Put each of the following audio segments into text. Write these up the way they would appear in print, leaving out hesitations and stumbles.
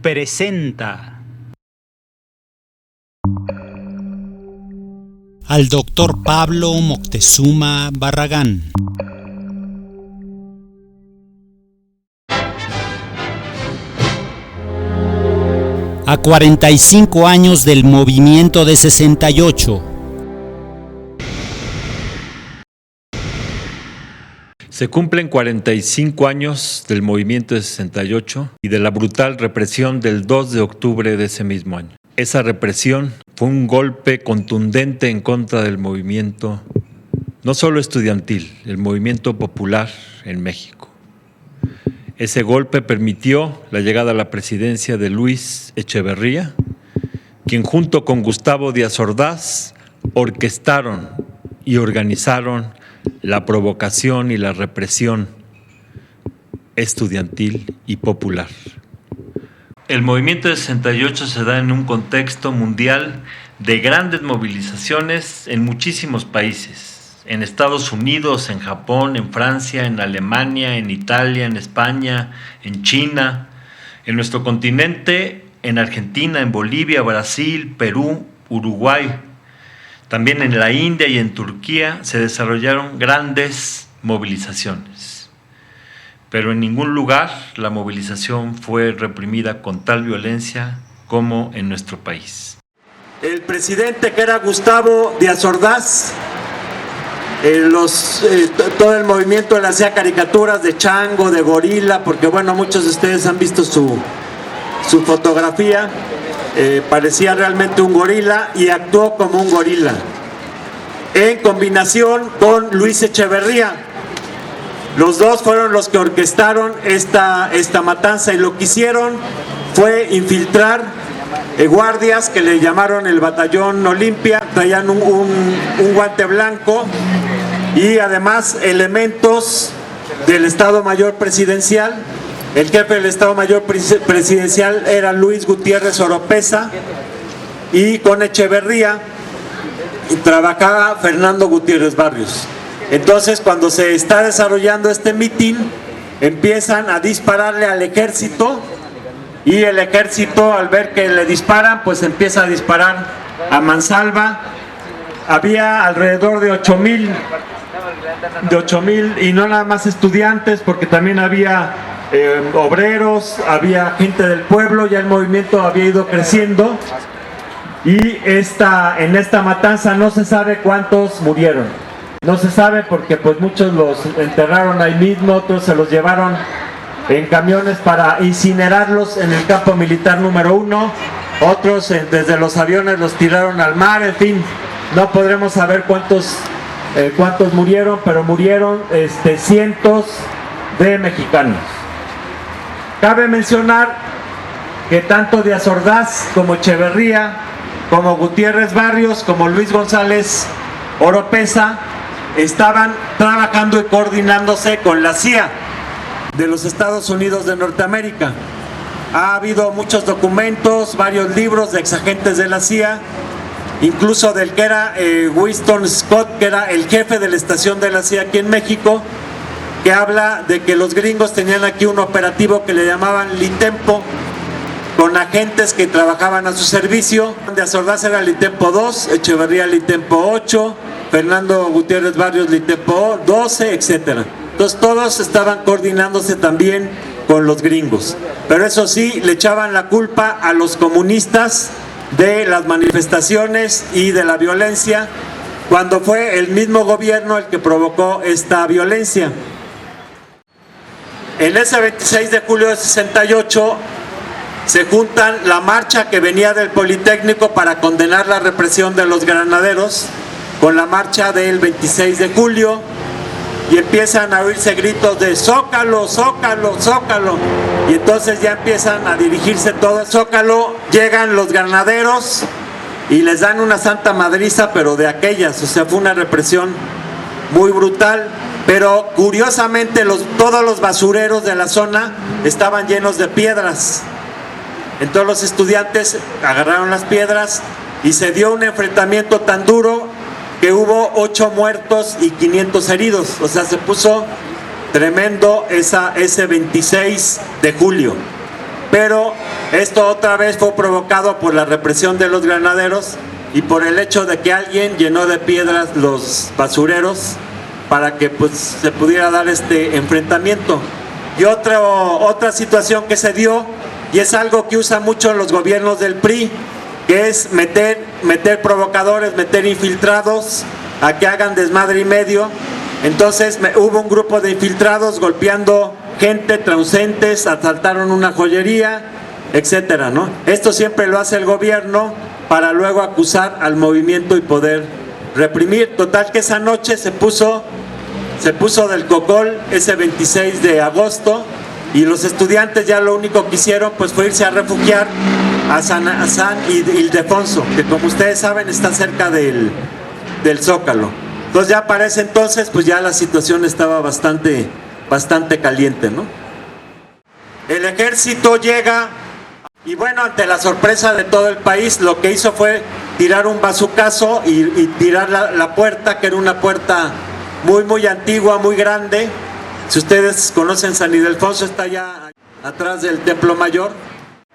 presenta al doctor Pablo Moctezuma Barragán. A 45 años del movimiento de 68. Se cumplen 45 años del movimiento de 68 y de la brutal represión del 2 de octubre de ese mismo año. Esa represión fue un golpe contundente en contra del movimiento, no solo estudiantil, el movimiento popular en México. Ese golpe permitió la llegada a la presidencia de Luis Echeverría, quien junto con Gustavo Díaz Ordaz orquestaron y organizaron la provocación y la represión estudiantil y popular. El movimiento de 68 se da en un contexto mundial de grandes movilizaciones en muchísimos países, en Estados Unidos, en Japón, en Francia, en Alemania, en Italia, en España, en China, en nuestro continente, en Argentina, en Bolivia, Brasil, Perú, Uruguay. También en la India y en Turquía se desarrollaron grandes movilizaciones, pero en ningún lugar la movilización fue reprimida con tal violencia como en nuestro país. El presidente, que era Gustavo Díaz Ordaz, todo el movimiento le hacía caricaturas de chango, de gorila, porque bueno, muchos de ustedes han visto su fotografía. Parecía realmente un gorila y actuó como un gorila en combinación con Luis Echeverría. Los dos fueron los que orquestaron esta matanza, y lo que hicieron fue infiltrar guardias que le llamaron el Batallón Olimpia. Traían un guante blanco y además elementos del Estado Mayor Presidencial. El jefe del Estado Mayor Presidencial era Luis Gutiérrez Oropeza, y con Echeverría trabajaba Fernando Gutiérrez Barrios. Entonces, cuando se está desarrollando este mitin, empiezan a dispararle al ejército, y el ejército, al ver que le disparan, pues empieza a disparar a mansalva. Había alrededor de 8,000, y no nada más estudiantes, porque también había obreros, había gente del pueblo. Ya el movimiento había ido creciendo, y en esta matanza no se sabe cuántos murieron. No se sabe porque pues muchos los enterraron ahí mismo, otros se los llevaron en camiones para incinerarlos en el campo militar número 1, otros desde los aviones los tiraron al mar. En fin, no podremos saber cuántos murieron, pero murieron cientos de mexicanos. Cabe mencionar que tanto Díaz Ordaz como Echeverría, como Gutiérrez Barrios, como Luis González Oropeza estaban trabajando y coordinándose con la CIA de los Estados Unidos de Norteamérica. Ha habido muchos documentos, varios libros de exagentes de la CIA, incluso del que era Winston Scott, que era el jefe de la estación de la CIA aquí en México, que habla de que los gringos tenían aquí un operativo que le llamaban Litempo, con agentes que trabajaban a su servicio. Díaz Ordaz era Litempo 2, Echeverría Litempo 8, Fernando Gutiérrez Barrios Litempo 12, etc. Entonces todos estaban coordinándose también con los gringos. Pero eso sí, le echaban la culpa a los comunistas de las manifestaciones y de la violencia, cuando fue el mismo gobierno el que provocó esta violencia. En ese 26 de julio de 68 se juntan la marcha que venía del Politécnico para condenar la represión de los granaderos con la marcha del 26 de julio, y empiezan a oírse gritos de Zócalo, Zócalo, Zócalo, y entonces ya empiezan a dirigirse todo el Zócalo. Llegan los granaderos y les dan una santa madriza, pero de aquellas, o sea, fue una represión muy brutal. Pero curiosamente todos los basureros de la zona estaban llenos de piedras. Entonces los estudiantes agarraron las piedras y se dio un enfrentamiento tan duro que hubo 8 muertos y 500 heridos. O sea, se puso tremendo ese 26 de julio. pero esto otra vez fue provocado por la represión de los granaderos y por el hecho de que alguien llenó de piedras los basureros para que pues se pudiera dar este enfrentamiento. Y otra situación que se dio, y es algo que usan mucho los gobiernos del PRI, que es meter provocadores, meter infiltrados a que hagan desmadre y medio. Entonces hubo un grupo de infiltrados golpeando gente, transeúntes, asaltaron una joyería, etcétera, ¿no? Esto siempre lo hace el gobierno para luego acusar al movimiento y poder reprimir. Total que esa noche se puso del cocol ese 26 de agosto y los estudiantes ya lo único que hicieron pues fue irse a refugiar a San Ildefonso, que como ustedes saben está cerca del Zócalo. Entonces ya para ese entonces pues ya la situación estaba bastante caliente, ¿no? El ejército llega y bueno, ante la sorpresa de todo el país, lo que hizo fue tirar un bazucazo y tirar la puerta, que era una puerta muy antigua, muy grande. Si ustedes conocen San Ildefonso, está allá atrás del Templo Mayor.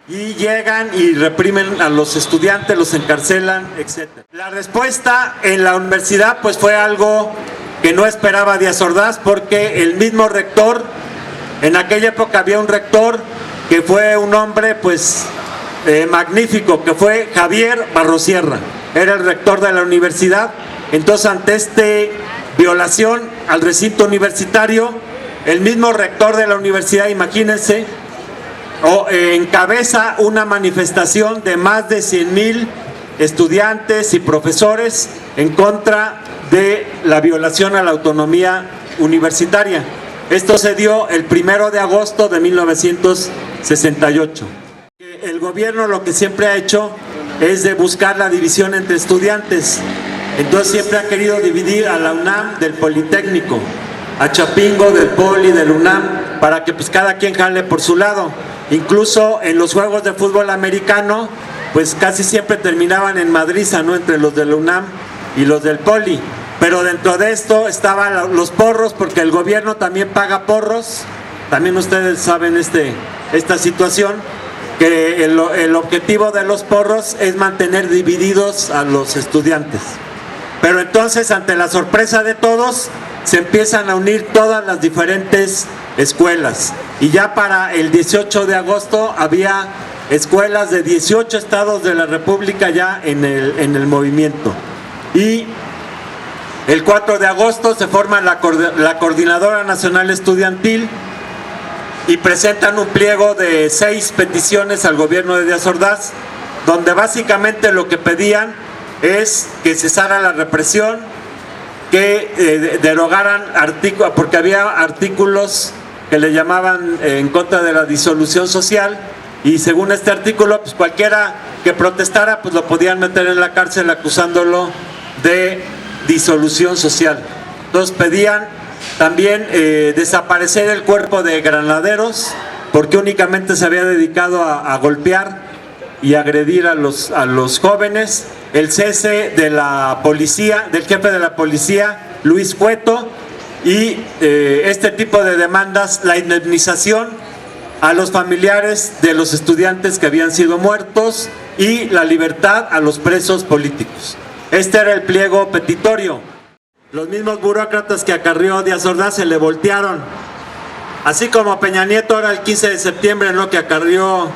Y llegan y reprimen a los estudiantes, los encarcelan, etc. La respuesta en la universidad pues fue algo que no esperaba Díaz Ordaz, porque el mismo rector, en aquella época había un rector que fue un hombre pues magnífico, que fue Javier Barrosierra, era el rector de la universidad. Entonces ante esta violación al recinto universitario, el mismo rector de la universidad, imagínense, encabeza una manifestación de más de 100,000 estudiantes y profesores en contra de la violación a la autonomía universitaria. Esto se dio el 1 de agosto de 1968. El gobierno lo que siempre ha hecho es de buscar la división entre estudiantes. Entonces siempre ha querido dividir a la UNAM del Politécnico, a Chapingo del Poli, del UNAM, para que pues cada quien jale por su lado. Incluso en los juegos de fútbol americano, pues casi siempre terminaban en madriza, ¿no?, entre los de la UNAM y los del Poli. Pero dentro de esto estaban los porros, porque el gobierno también paga porros. También ustedes saben esta situación, que el objetivo de los porros es mantener divididos a los estudiantes. Pero entonces, ante la sorpresa de todos, se empiezan a unir todas las diferentes escuelas. Y ya para el 18 de agosto había escuelas de 18 estados de la República ya en el movimiento. Y el 4 de agosto se forma la Coordinadora Nacional Estudiantil y presentan un pliego de 6 peticiones al gobierno de Díaz Ordaz, donde básicamente lo que pedían es que cesara la represión, que derogaran artículos, porque había artículos que le llamaban en contra de la disolución social, y según este artículo pues cualquiera que protestara pues lo podían meter en la cárcel acusándolo de disolución social. Entonces pedían también desaparecer el cuerpo de granaderos, porque únicamente se había dedicado a golpear y agredir a los jóvenes. El cese de la policía, del jefe de la policía, Luis Cueto, y este tipo de demandas, la indemnización a los familiares de los estudiantes que habían sido muertos y la libertad a los presos políticos. Este era el pliego petitorio. Los mismos burócratas que acarrió Díaz Ordaz se le voltearon, así como Peña Nieto ahora el 15 de septiembre, ¿no?, que acarrió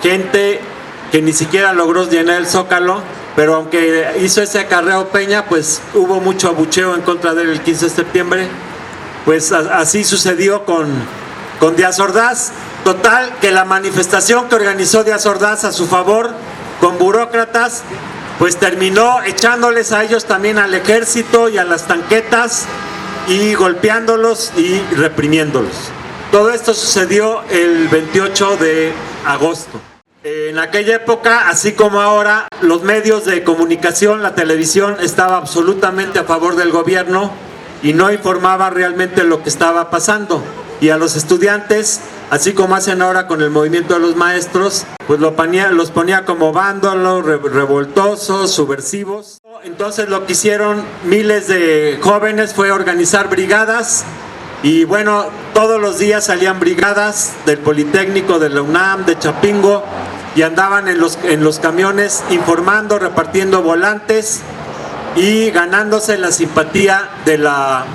gente que ni siquiera logró llenar el Zócalo. Pero aunque hizo ese acarreo Peña, pues hubo mucho abucheo en contra de él el 15 de septiembre. Pues así sucedió con Díaz Ordaz. Total, que la manifestación que organizó Díaz Ordaz a su favor, con burócratas, pues terminó echándoles a ellos también al ejército y a las tanquetas, y golpeándolos y reprimiéndolos. Todo esto sucedió el 28 de agosto. En aquella época, así como ahora, los medios de comunicación, la televisión, estaba absolutamente a favor del gobierno y no informaba realmente lo que estaba pasando. Y a los estudiantes, así como hacen ahora con el movimiento de los maestros, pues los ponía como vándalos, revoltosos, subversivos. Entonces lo que hicieron miles de jóvenes fue organizar brigadas Y bueno, todos los días salían brigadas del Politécnico, de la UNAM, de Chapingo, y andaban en los camiones informando, repartiendo volantes y ganándose la simpatía de la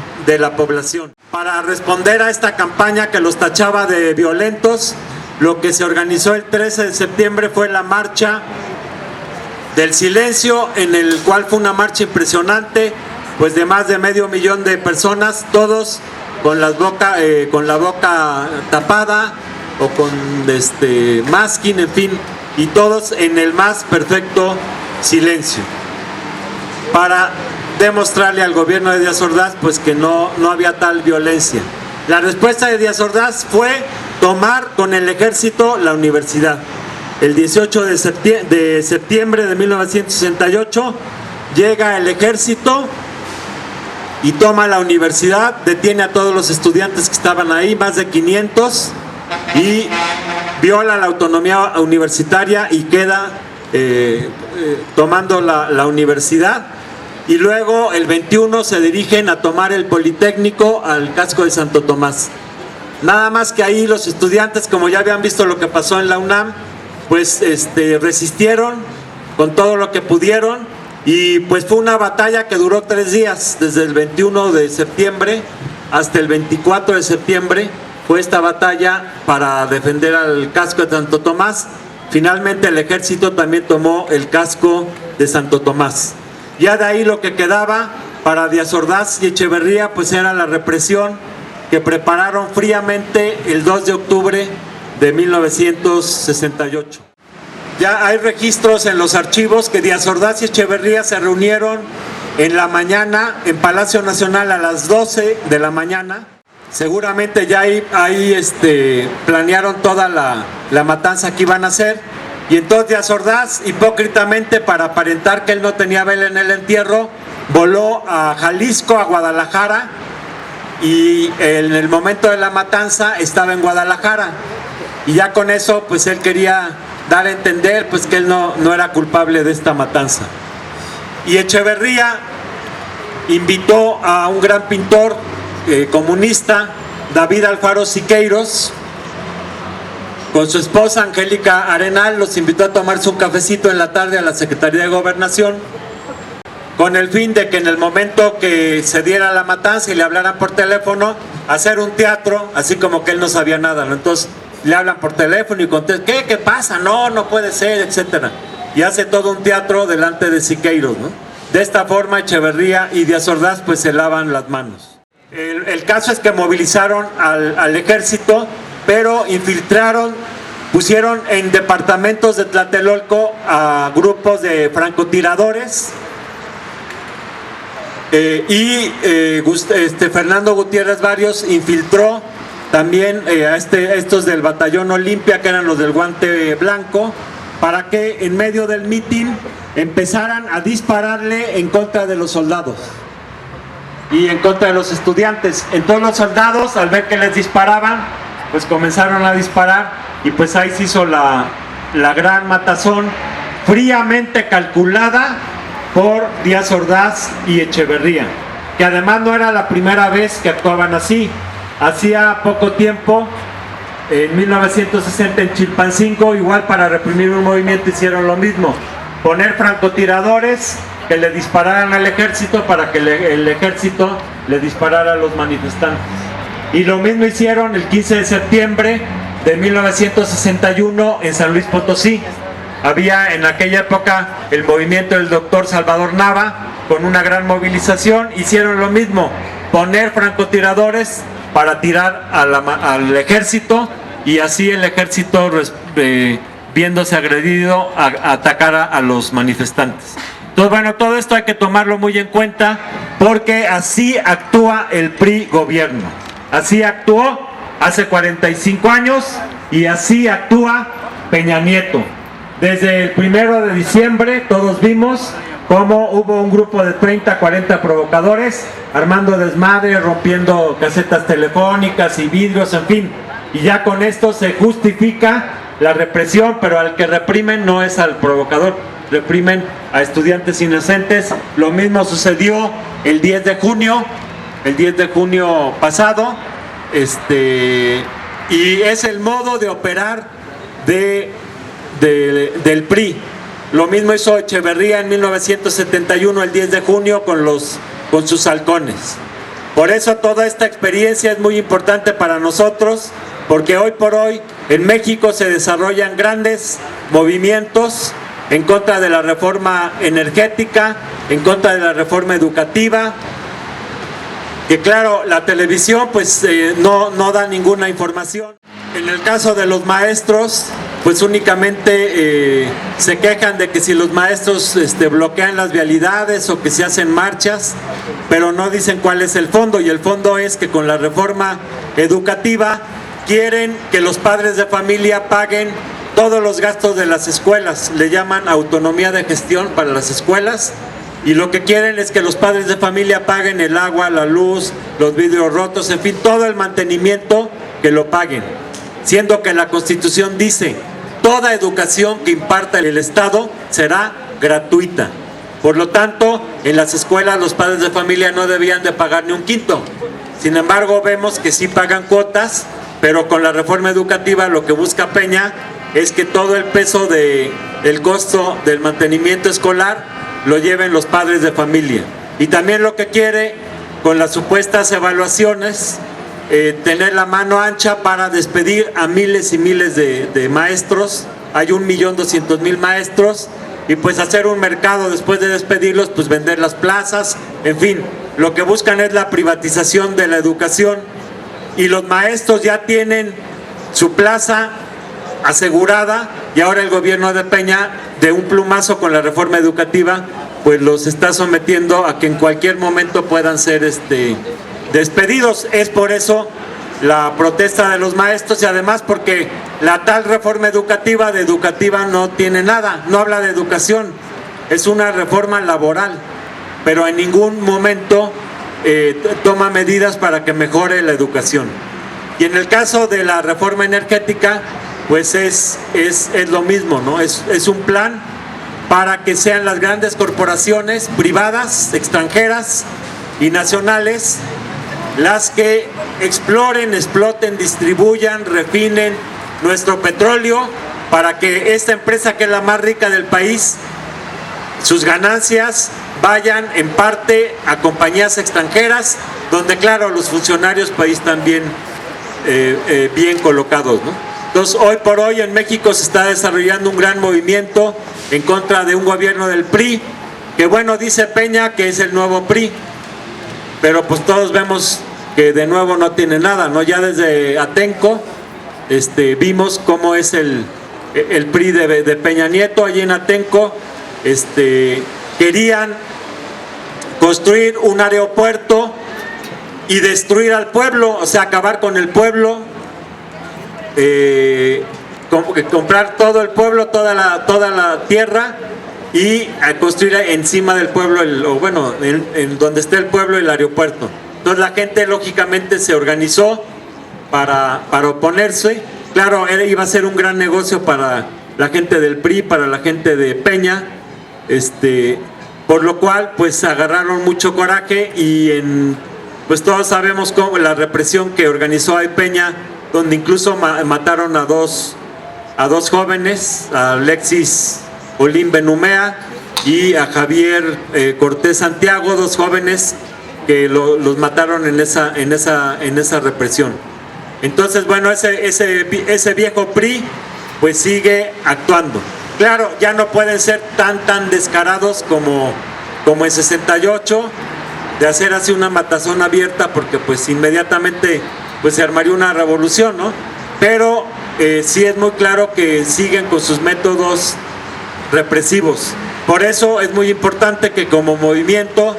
población. Para responder a esta campaña que los tachaba de violentos, lo que se organizó el 13 de septiembre fue la marcha del silencio, en el cual fue una marcha impresionante, pues de más de 500,000 de personas, todos con la boca tapada o con masking, en fin, y todos en el más perfecto silencio, para demostrarle al gobierno de Díaz Ordaz pues que no había tal violencia. La respuesta de Díaz Ordaz fue tomar con el ejército la universidad. El 18 de septiembre de 1968 llega el ejército y toma la universidad, detiene a todos los estudiantes que estaban ahí, más de 500, y viola la autonomía universitaria y queda tomando la universidad. Y luego el 21 se dirigen a tomar el Politécnico al casco de Santo Tomás. Nada más que ahí los estudiantes, como ya habían visto lo que pasó en la UNAM, pues resistieron con todo lo que pudieron, y pues fue una batalla que duró 3 días, desde el 21 de septiembre hasta el 24 de septiembre fue esta batalla para defender al casco de Santo Tomás. Finalmente el ejército también tomó el casco de Santo Tomás. Ya de ahí lo que quedaba para Díaz Ordaz y Echeverría pues era la represión que prepararon fríamente el 2 de octubre de 1968. Ya hay registros en los archivos que Díaz Ordaz y Echeverría se reunieron en la mañana en Palacio Nacional a las 12 de la mañana. Seguramente ya ahí planearon toda la matanza que iban a hacer. Y entonces Díaz Ordaz, hipócritamente, para aparentar que él no tenía vela en el entierro, voló a Jalisco, a Guadalajara, y en el momento de la matanza estaba en Guadalajara. Y ya con eso, pues él quería dar a entender pues que él no era culpable de esta matanza. Y Echeverría invitó a un gran pintor comunista, David Alfaro Siqueiros, con su esposa Angélica Arenal, los invitó a tomarse un cafecito en la tarde a la Secretaría de Gobernación, con el fin de que en el momento que se diera la matanza y le hablaran por teléfono, hacer un teatro, así como que él no sabía nada, ¿no? Entonces le hablan por teléfono y contesta, ¿qué pasa? No puede ser, etcétera. Y hace todo un teatro delante de Siqueiros, ¿no? De esta forma Echeverría y Díaz Ordaz pues se lavan las manos. El caso es que movilizaron al ejército, pero infiltraron, pusieron en departamentos de Tlatelolco a grupos de francotiradores, Fernando Gutiérrez Barrios infiltró también a estos del batallón Olimpia, que eran los del guante blanco, para que en medio del mitin empezaran a dispararle en contra de los soldados y en contra de los estudiantes. Entonces los soldados, al ver que les disparaban, pues comenzaron a disparar, y pues ahí se hizo la gran matazón, fríamente calculada por Díaz Ordaz y Echeverría, que además no era la primera vez que actuaban así. Hacía poco tiempo, en 1960 en Chilpancingo, igual para reprimir un movimiento hicieron lo mismo, poner francotiradores que le dispararan al ejército para que el ejército le disparara a los manifestantes. Y lo mismo hicieron el 15 de septiembre de 1961 en San Luis Potosí. Había en aquella época el movimiento del doctor Salvador Nava, con una gran movilización, hicieron lo mismo, poner francotiradores para tirar al ejército, y así el ejército, viéndose agredido, atacara a los manifestantes. Entonces, bueno, todo esto hay que tomarlo muy en cuenta, porque así actúa el PRI gobierno. Así actuó hace 45 años y así actúa Peña Nieto. Desde el 1 de diciembre todos vimos cómo hubo un grupo de 30, 40 provocadores armando desmadre, rompiendo casetas telefónicas y vidrios, en fin. Y ya con esto se justifica la represión, pero al que reprimen no es al provocador, reprimen a estudiantes inocentes. Lo mismo sucedió el 10 de junio, el 10 de junio pasado, y es el modo de operar del PRI. Lo mismo hizo Echeverría en 1971, el 10 de junio, con sus halcones. Por eso toda esta experiencia es muy importante para nosotros, porque hoy por hoy en México se desarrollan grandes movimientos en contra de la reforma energética, en contra de la reforma educativa, que claro, la televisión pues no da ninguna información. En el caso de los maestros, pues únicamente se quejan de que si los maestros bloquean las vialidades o que se hacen marchas, pero no dicen cuál es el fondo, y el fondo es que con la reforma educativa quieren que los padres de familia paguen todos los gastos de las escuelas, le llaman autonomía de gestión para las escuelas, y lo que quieren es que los padres de familia paguen el agua, la luz, los vidrios rotos, en fin, todo el mantenimiento que lo paguen, siendo que la Constitución dice toda educación que imparta el Estado será gratuita. Por lo tanto, en las escuelas los padres de familia no debían de pagar ni un quinto. Sin embargo, vemos que sí pagan cuotas, pero con la reforma educativa lo que busca Peña es que todo el peso del costo del mantenimiento escolar lo lleven los padres de familia. Y también lo que quiere, con las supuestas evaluaciones, tener la mano ancha para despedir a miles y miles de maestros. Hay 1.200.000 maestros, y pues hacer un mercado después de despedirlos, pues vender las plazas, en fin, lo que buscan es la privatización de la educación, y los maestros ya tienen su plaza asegurada, y ahora el gobierno de Peña, de un plumazo con la reforma educativa, pues los está sometiendo a que en cualquier momento puedan ser despedidos. Es por eso la protesta de los maestros, y además porque la tal reforma educativa de educativa no tiene nada, no habla de educación, es una reforma laboral, pero en ningún momento toma medidas para que mejore la educación. Y en el caso de la reforma energética, pues es lo mismo, ¿no? Es un plan para que sean las grandes corporaciones privadas, extranjeras y nacionales las que exploten, distribuyan, refinen nuestro petróleo, para que esta empresa, que es la más rica del país, sus ganancias vayan en parte a compañías extranjeras, donde claro, los funcionarios pues están bien colocados, ¿no? Entonces, hoy por hoy en México se está desarrollando un gran movimiento en contra de un gobierno del PRI, que bueno, dice Peña que es el nuevo PRI, pero pues todos vemos que de nuevo no tiene nada, ¿no? Ya desde Atenco vimos cómo es el PRI de Peña Nieto. Allí en Atenco querían construir un aeropuerto y destruir al pueblo, o sea, acabar con el pueblo, comprar todo el pueblo, toda la tierra, y a construir encima del pueblo, en donde esté el pueblo, el aeropuerto. Entonces la gente lógicamente se organizó para oponerse. Claro, iba a ser un gran negocio para la gente del PRI, para la gente de Peña, por lo cual pues agarraron mucho coraje, y pues todos sabemos cómo la represión que organizó ahí Peña, donde incluso mataron a dos jóvenes, a Alexis Olín Benumea y a Javier Cortés Santiago, dos jóvenes que los mataron en esa represión. Entonces, bueno, ese viejo PRI pues sigue actuando. Claro, ya no pueden ser tan descarados como en 68, de hacer así una matazón abierta, porque pues inmediatamente pues se armaría una revolución, ¿no? Pero sí es muy claro que siguen con sus métodos represivos. Por eso es muy importante que como movimiento,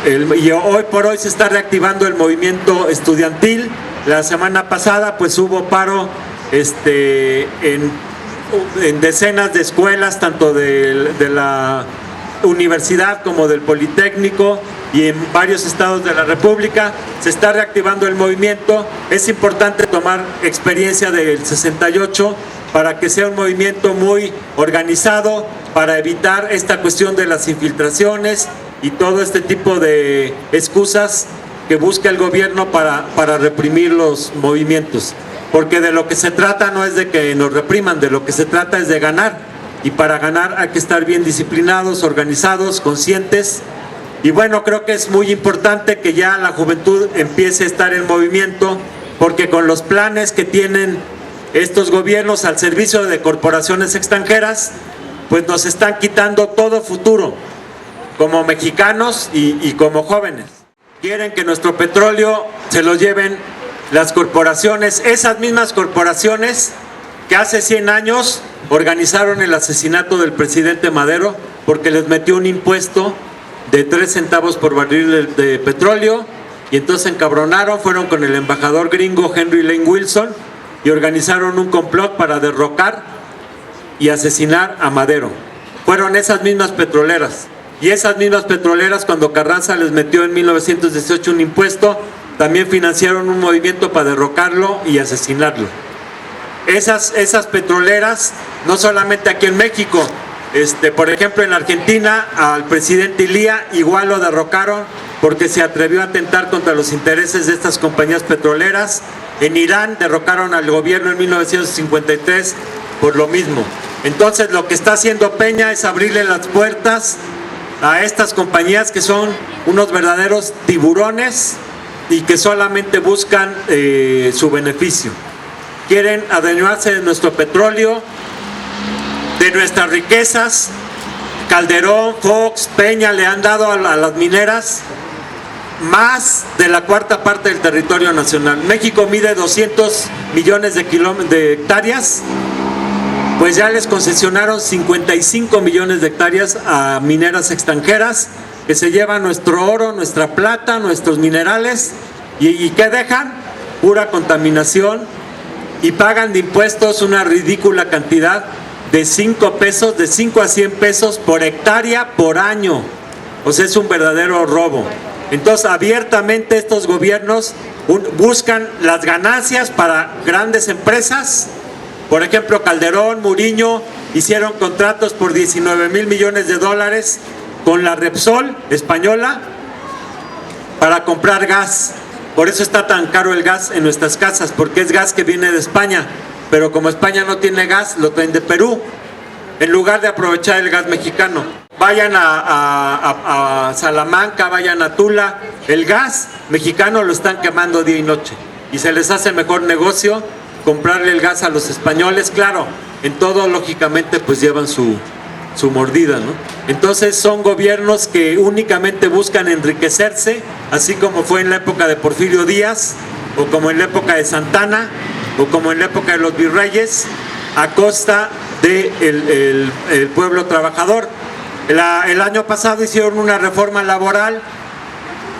y hoy por hoy se está reactivando el movimiento estudiantil. La semana pasada pues hubo paro en decenas de escuelas, tanto de la universidad como del Politécnico, y en varios estados de la República se está reactivando el movimiento. Es importante tomar experiencia del 68 para que sea un movimiento muy organizado, para evitar esta cuestión de las infiltraciones y todo este tipo de excusas que busca el gobierno para reprimir los movimientos. Porque de lo que se trata no es de que nos repriman, de lo que se trata es de ganar. Y para ganar hay que estar bien disciplinados, organizados, conscientes. Y bueno, creo que es muy importante que ya la juventud empiece a estar en movimiento, porque con los planes que tienen estos gobiernos al servicio de corporaciones extranjeras, pues nos están quitando todo futuro como mexicanos y como jóvenes. Quieren que nuestro petróleo se lo lleven las corporaciones, esas mismas corporaciones que hace 100 años organizaron el asesinato del presidente Madero porque les metió un impuesto de 3 centavos por barril de petróleo, y entonces se encabronaron, fueron con el embajador gringo Henry Lane Wilson y organizaron un complot para derrocar y asesinar a Madero. Fueron esas mismas petroleras, y esas mismas petroleras, cuando Carranza les metió en 1918 un impuesto, también financiaron un movimiento para derrocarlo y asesinarlo. Esas petroleras, no solamente aquí en México, por ejemplo en Argentina, al presidente Ilía igual lo derrocaron porque se atrevió a atentar contra los intereses de estas compañías petroleras. En Irán derrocaron al gobierno en 1953 por lo mismo. Entonces lo que está haciendo Peña es abrirle las puertas a estas compañías que son unos verdaderos tiburones y que solamente buscan su beneficio. Quieren adueñarse de nuestro petróleo, de nuestras riquezas. Calderón, Fox, Peña le han dado a las mineras más de la 1/4 parte del territorio nacional. México mide 200 millones de hectáreas, pues ya les concesionaron 55 millones de hectáreas a mineras extranjeras que se llevan nuestro oro, nuestra plata, nuestros minerales, y ¿qué dejan? Pura contaminación, y pagan de impuestos una ridícula cantidad de 5 pesos, de 5 a 100 pesos por hectárea por año. O sea, es un verdadero robo. Entonces, abiertamente estos gobiernos buscan las ganancias para grandes empresas. Por ejemplo, Calderón, Muriño hicieron contratos por 19,000 millones de dólares con la Repsol española para comprar gas. Por eso está tan caro el gas en nuestras casas, porque es gas que viene de España. Pero como España no tiene gas, lo traen de Perú, en lugar de aprovechar el gas mexicano. Vayan a Salamanca, vayan a Tula, el gas mexicano lo están quemando día y noche, y se les hace mejor negocio comprarle el gas a los españoles. Claro, en todo lógicamente pues llevan su mordida, ¿no? Entonces son gobiernos que únicamente buscan enriquecerse, así como fue en la época de Porfirio Díaz, o como en la época de Santana, o como en la época de los virreyes, a costa del pueblo trabajador. El año pasado hicieron una reforma laboral,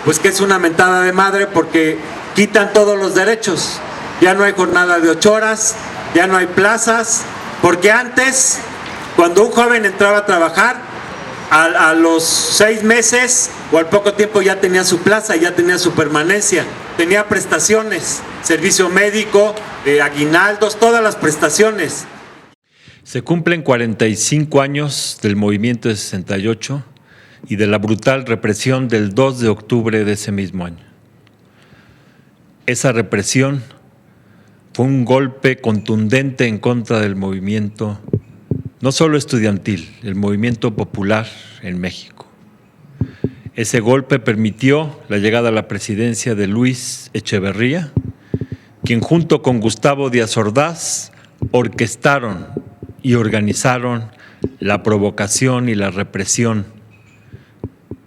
pues que es una mentada de madre, porque quitan todos los derechos. Ya no hay jornada de 8 horas, ya no hay plazas, porque antes, cuando un joven entraba a trabajar, a los 6 meses o al poco tiempo ya tenía su plaza, ya tenía su permanencia, tenía prestaciones, servicio médico, aguinaldos, todas las prestaciones. Se cumplen 45 años del movimiento de 68 y de la brutal represión del 2 de octubre de ese mismo año. Esa represión fue un golpe contundente en contra del movimiento, no solo estudiantil, el movimiento popular en México. Ese golpe permitió la llegada a la presidencia de Luis Echeverría, quien junto con Gustavo Díaz Ordaz orquestaron y organizaron la provocación y la represión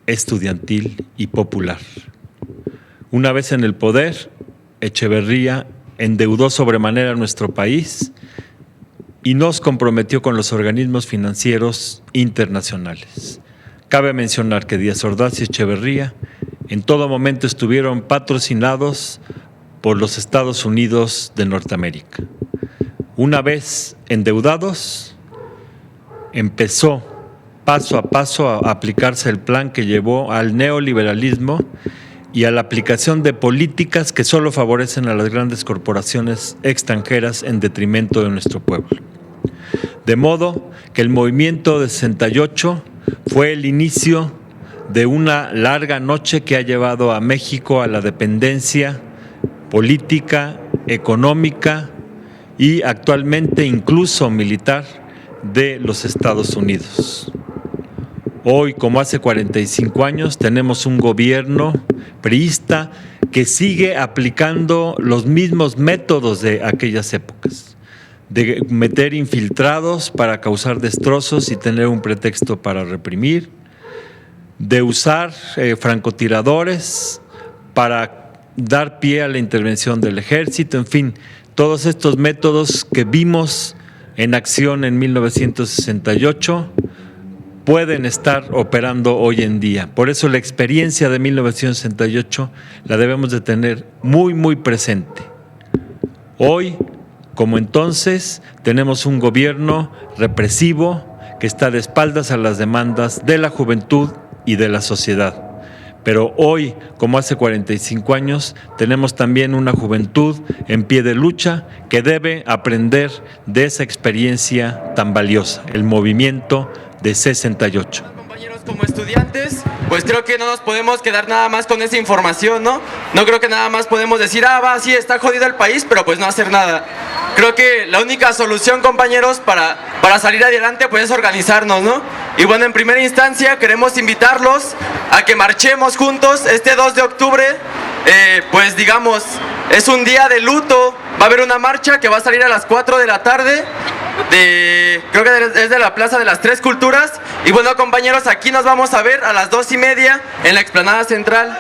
estudiantil y popular. Una vez en el poder, Echeverría endeudó sobremanera a nuestro país y nos comprometió con los organismos financieros internacionales. Cabe mencionar que Díaz Ordaz y Echeverría en todo momento estuvieron patrocinados por los Estados Unidos de Norteamérica. Una vez endeudados, empezó paso a paso a aplicarse el plan que llevó al neoliberalismo y a la aplicación de políticas que solo favorecen a las grandes corporaciones extranjeras en detrimento de nuestro pueblo. De modo que el movimiento de 68 fue el inicio de una larga noche que ha llevado a México a la dependencia política, económica y actualmente incluso militar de los Estados Unidos. Hoy, como hace 45 años, tenemos un gobierno priista que sigue aplicando los mismos métodos de aquellas épocas, de meter infiltrados para causar destrozos y tener un pretexto para reprimir, de usar francotiradores para dar pie a la intervención del ejército, en fin, todos estos métodos que vimos en acción en 1968 pueden estar operando hoy en día. Por eso la experiencia de 1968 la debemos de tener muy, muy presente. Hoy, como entonces, tenemos un gobierno represivo que está de espaldas a las demandas de la juventud y de la sociedad. Pero hoy, como hace 45 años, tenemos también una juventud en pie de lucha que debe aprender de esa experiencia tan valiosa, el movimiento de 68. Compañeros, como estudiantes, pues creo que no nos podemos quedar nada más con esa información, ¿no? No creo que nada más podemos decir, sí, está jodido el país, pero pues no hacer nada. Creo que la única solución, compañeros, para salir adelante, pues es organizarnos, ¿no? Y bueno, en primera instancia queremos invitarlos a que marchemos juntos este 2 de octubre, pues digamos, es un día de luto, va a haber una marcha que va a salir a las 4 de la tarde, creo que es de la Plaza de las Tres Culturas, y bueno, compañeros, aquí nos vamos a ver a las 2:30 en la explanada central.